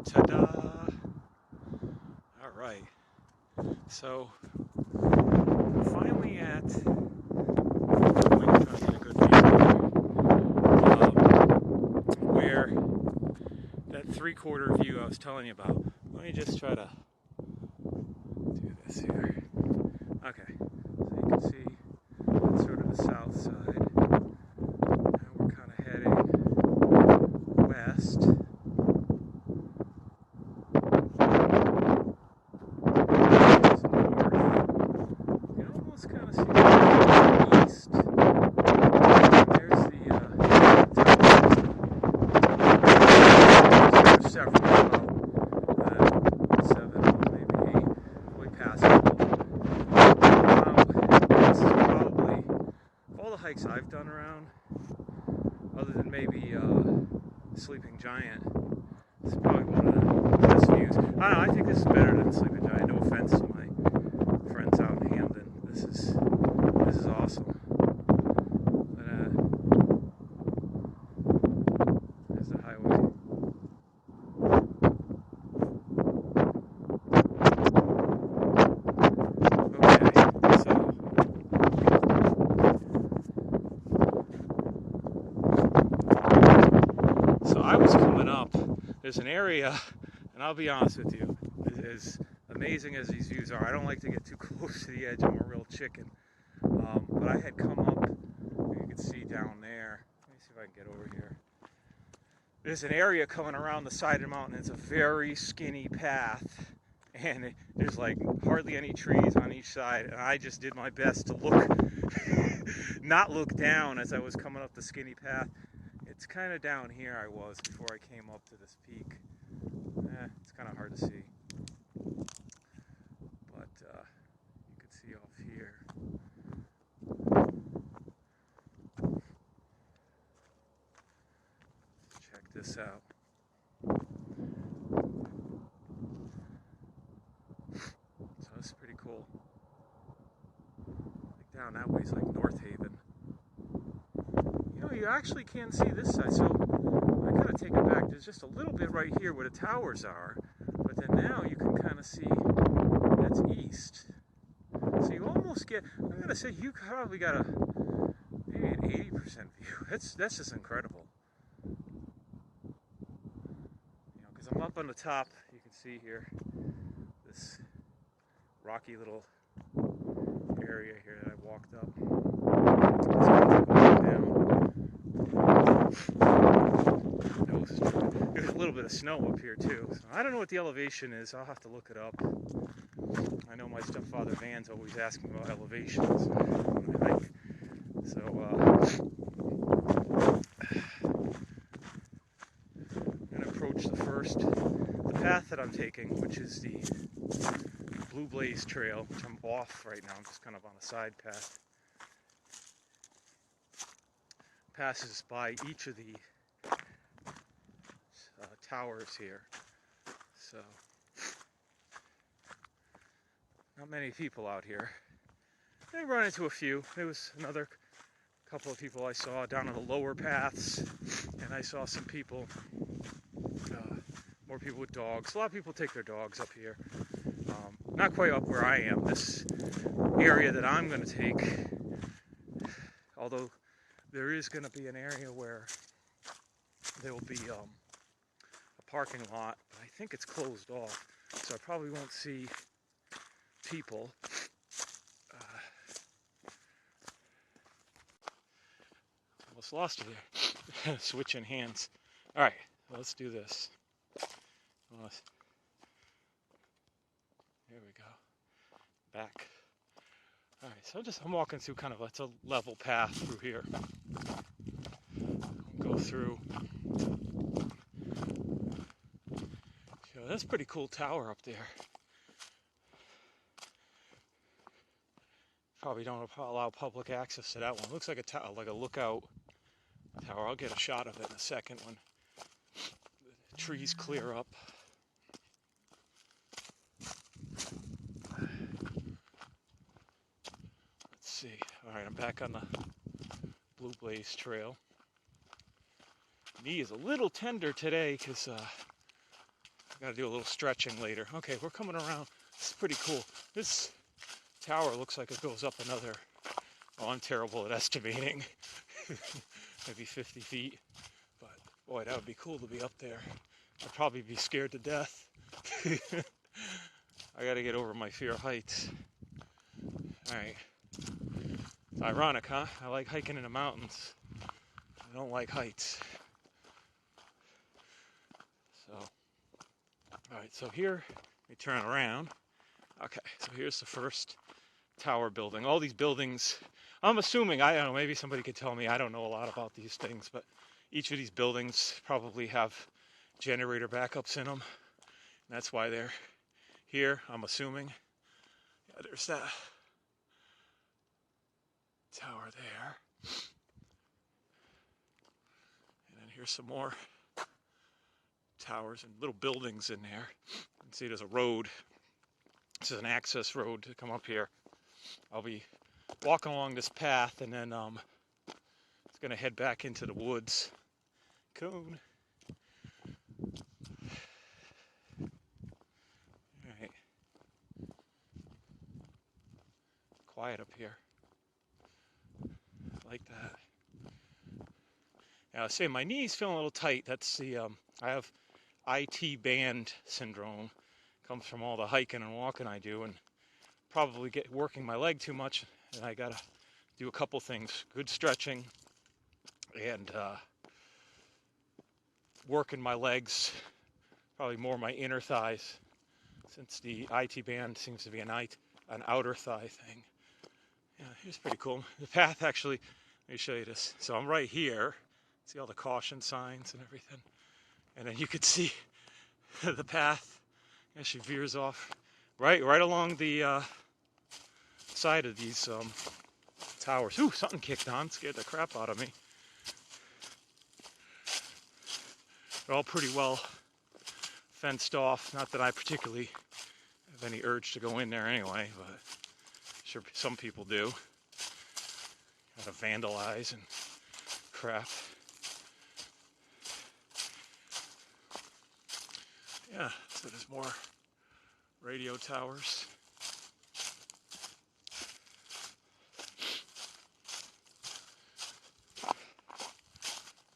Ta-da! All right. So, finally at trying to get a good view where that three-quarter view I was telling you about. Let me just try to do this here. Okay. So you can see that's sort of the south side. Now we're kind of heading west. Hikes I've done around, other than maybe Sleeping Giant. This is probably one of the best views. I don't know, I think this is better than Sleeping Giant. No offense to my friends out in Hamden. This is awesome. But there's the highway. There's an area, and I'll be honest with you, as amazing as these views are, I don't like to get too close to the edge. I'm a real chicken. But I had come up, you can see down there. Let me see if I can get over here. There's an area coming around the side of the mountain. It's a very skinny path, and there's like hardly any trees on each side. And I just did my best to look, not look down as I was coming up the skinny path. It's kind of down here I was before I came up to this peak. It's kind of hard to see. But you can see off here. Check this out. So this is pretty cool. Like down that way is like North Haven. You actually can see this side, so I gotta take it back. There's just a little bit right here where the towers are, but then now you can kind of see that's east. So you almost get, I gotta say, you probably got maybe an 80% view. That's just incredible. Because I'm up on the top, you can see here, this rocky little area here that I walked up. It's going to go down. There's a little bit of snow up here too. So I don't know what the elevation is. I'll have to look it up. I know my stepfather Van's always asking about elevations. So I'm going to approach the path that I'm taking, which is the Blue Blaze Trail, which I'm off right now. I'm just kind of on a side path. Passes by each of the towers here, so not many people out here. I run into a few. There was another couple of people I saw down on the lower paths, and I saw some people, more people with dogs. A lot of people take their dogs up here. Not quite up where I am. This area that I'm going to take, although there is going to be an area where there will be a parking lot, but I think it's closed off, so I probably won't see people. Almost lost it here. Switching hands. All right, let's do this. There we go. Back. All right, so I'm walking through kind of it's a level path through here. Go through. So that's a pretty cool tower up there. Probably don't allow public access to that one. Looks like a tower, like a lookout tower. I'll get a shot of it in a second when the trees clear up. Let's see. All right, I'm back on the Blue Blaze Trail. Knee is a little tender today because I gotta do a little stretching later. Okay, we're coming around. This is pretty cool. This tower looks like it goes up another, oh, I'm terrible at estimating, maybe 50 feet. But boy, that would be cool to be up there. I'd probably be scared to death. I gotta get over my fear of heights. Alright. It's ironic, huh? I like hiking in the mountains. I don't like heights. So, alright, so here, we turn around. Okay, so here's the first tower building. All these buildings, I'm assuming, I don't know, maybe somebody could tell me, I don't know a lot about these things, but each of these buildings probably have generator backups in them. And that's why they're here, I'm assuming. Yeah, there's that tower there. And then here's some more towers and little buildings in there. You can see there's a road. This is an access road to come up here. I'll be walking along this path, and then it's going to head back into the woods. Coon. Alright. Quiet up here. I like that. Now, I say my knee's feeling a little tight. That's the, I have IT band syndrome. Comes from all the hiking and walking I do, and probably working my leg too much, and I gotta do a couple things. Good stretching, and working my legs, probably more my inner thighs, since the IT band seems to be an outer thigh thing. Yeah, here's pretty cool. The path, actually, let me show you this. So I'm right here. See all the caution signs and everything, and then you could see the path. And she veers off right along the side of these towers. Ooh, something kicked on, scared the crap out of me. They're all pretty well fenced off. Not that I particularly have any urge to go in there anyway, but I'm sure some people do. Gotta vandalize and crap. Yeah, so there's more radio towers.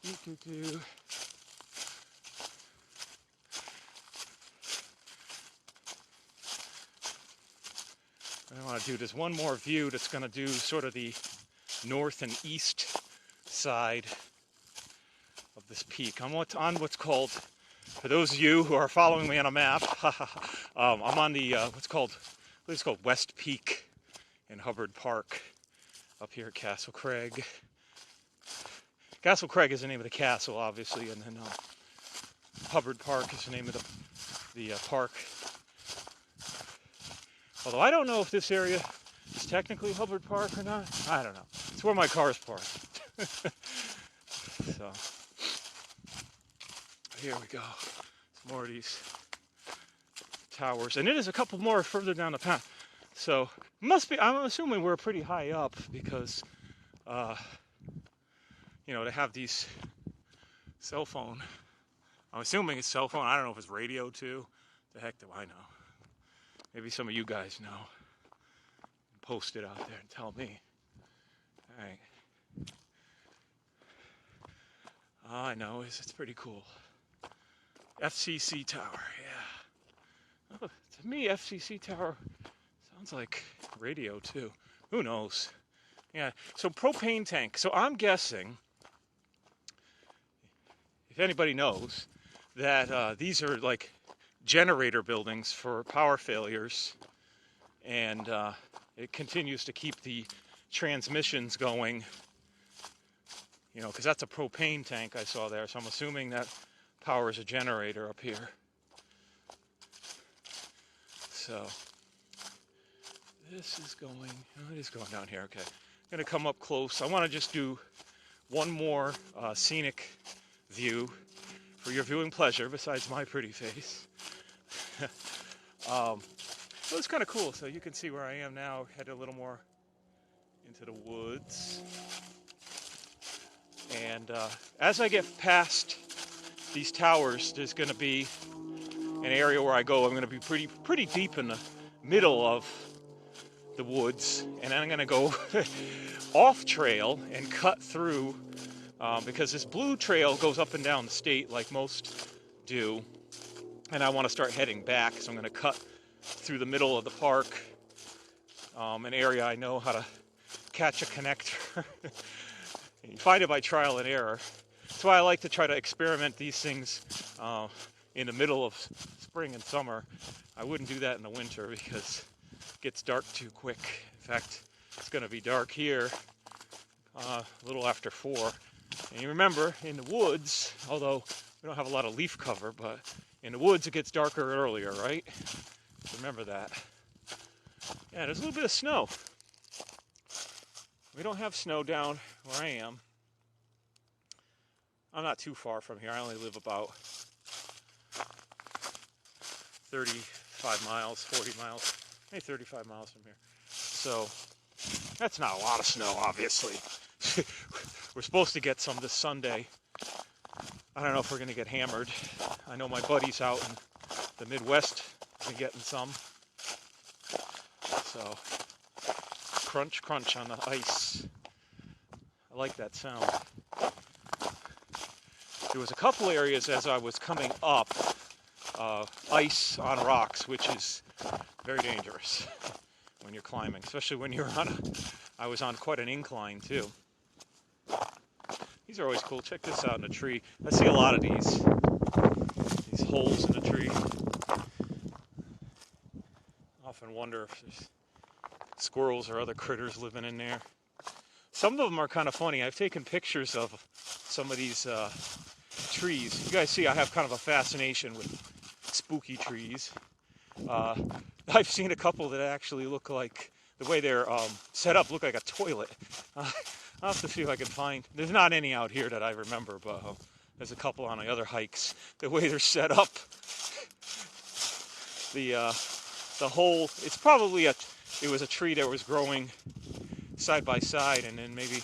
Doo-doo-doo. I want to do this one more view that's going to do sort of the north and east side of this peak. I'm on what's called, for those of you who are following me on a map, I'm on the what's called West Peak in Hubbard Park up here at Castle Craig. Castle Craig is the name of the castle, obviously, and then Hubbard Park is the name of the park. Although I don't know if this area is technically Hubbard Park or not. I don't know. It's where my car's parked. So here we go. Some more of these towers, and it is a couple more further down the path. So must be. I'm assuming we're pretty high up because, they have these cell phone. I'm assuming it's cell phone. I don't know if it's radio too. The heck do I know? Maybe some of you guys know. Post it out there and tell me. All right. All I know is it's pretty cool. FCC Tower, yeah. Oh, to me, FCC Tower sounds like radio too. Who knows? Yeah, so propane tank. So I'm guessing, if anybody knows, that these are like generator buildings for power failures, and it continues to keep the transmissions going, because that's a propane tank I saw there, so I'm assuming that powers a generator up here. So this is going, it is going down here. Okay, I'm gonna come up close. I want to just do one more scenic view for your viewing pleasure besides my pretty face. So it's kind of cool. So you can see where I am now, head a little more into the woods. And as I get past these towers, there's going to be, an area where I go, I'm going to be pretty deep in the middle of the woods, and then I'm going to go off trail and cut through, because this blue trail goes up and down the state like most do, and I want to start heading back, so I'm going to cut through the middle of the park, an area I know how to catch a connector. You find it by trial and error. That's why I like to try to experiment these things in the middle of spring and summer. I wouldn't do that in the winter because it gets dark too quick. In fact, it's going to be dark here a little after 4. And you remember, in the woods, although we don't have a lot of leaf cover, but in the woods it gets darker earlier, right? Remember that. Yeah, there's a little bit of snow. We don't have snow down where I am. I'm not too far from here. I only live about 35 miles, 40 miles, maybe 35 miles from here. So that's not a lot of snow, obviously. We're supposed to get some this Sunday. I don't know if we're going to get hammered. I know my buddies out in the Midwest have been getting some. So, crunch, crunch on the ice. I like that sound. There was a couple areas as I was coming up, ice on rocks, which is very dangerous when you're climbing, especially when you're I was on quite an incline too. These are always cool. Check this out in a tree. I see a lot of these holes in the tree. Often wonder if there's squirrels or other critters living in there. Some of them are kind of funny. I've taken pictures of some of these trees. You guys see I have kind of a fascination with spooky trees. I've seen a couple that actually look like, the way they're set up, look like a toilet. I'll have to see if I can find, there's not any out here that I remember, but there's a couple on the other hikes. The way they're set up, the whole, it's probably it was a tree that was growing side by side, and then maybe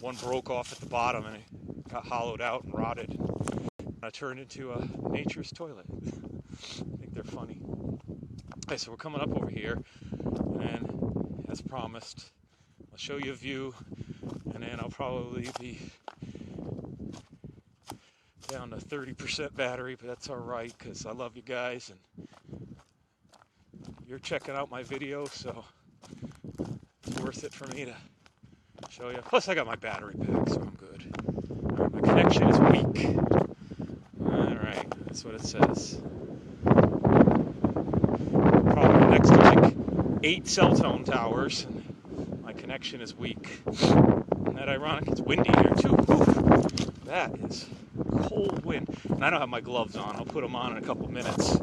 one broke off at the bottom and it got hollowed out and rotted. And turned into a nature's toilet. I think they're funny. Okay, so we're coming up over here, and as promised, I'll show you a view, and then I'll probably be down to 30% battery, but that's all right because I love you guys and you're checking out my video, so it's worth it for me to show you. Plus, I got my battery pack, so I'm good. All right, my connection is weak. All right, that's what it says. Probably next to like 8 cell phone towers. My connection is weak. Isn't that ironic? It's windy here too. Oof. That is cold wind. And I don't have my gloves on. I'll put them on in a couple minutes.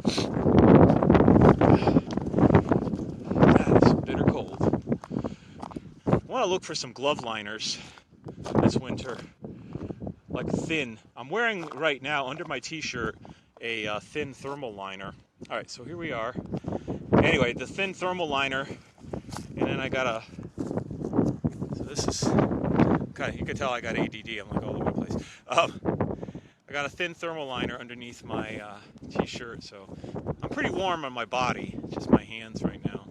That is bitter cold. I want to look for some glove liners this winter. Like thin. I'm wearing right now under my t-shirt a thin thermal liner. All right, so here we are. Anyway, the thin thermal liner, and then I got a. So this is kind of, you can tell I got ADD. I'm like all over the place. I got a thin thermal liner underneath my t-shirt, so I'm pretty warm on my body. Just my hands right now.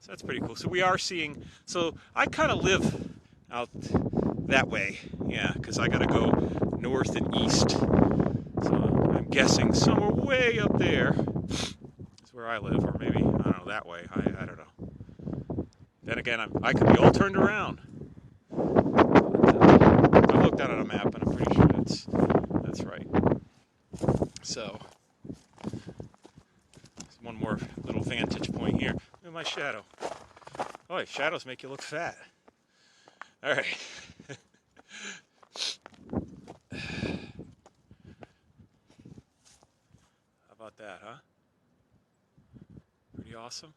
So that's pretty cool. So we are seeing. So I kind of live out that way, yeah, because I got to go north and east. So I'm guessing somewhere way up there is where I live, or maybe, I don't know, that way. I don't know. Then again, I could be all turned around. But, I looked at it on a map, and I'm pretty sure that's right. So, there's one more little vantage point here. Look at my shadow. Oh, shadows make you look fat. All right. How about that, huh? Pretty awesome.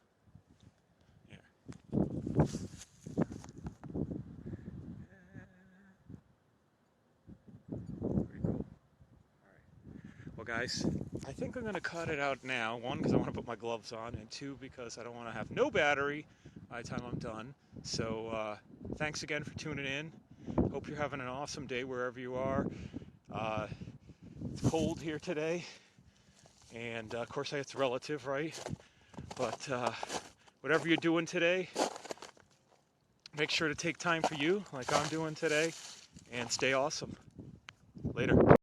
Here. Pretty cool. All right. Well, guys, I think I'm going to cut it out now. 1, because I want to put my gloves on, and 2, because I don't want to have no battery by the time I'm done. So, thanks again for tuning in. Hope you're having an awesome day wherever you are. It's cold here today. And of course, it's relative, right? But whatever you're doing today, make sure to take time for you, like I'm doing today, and stay awesome. Later.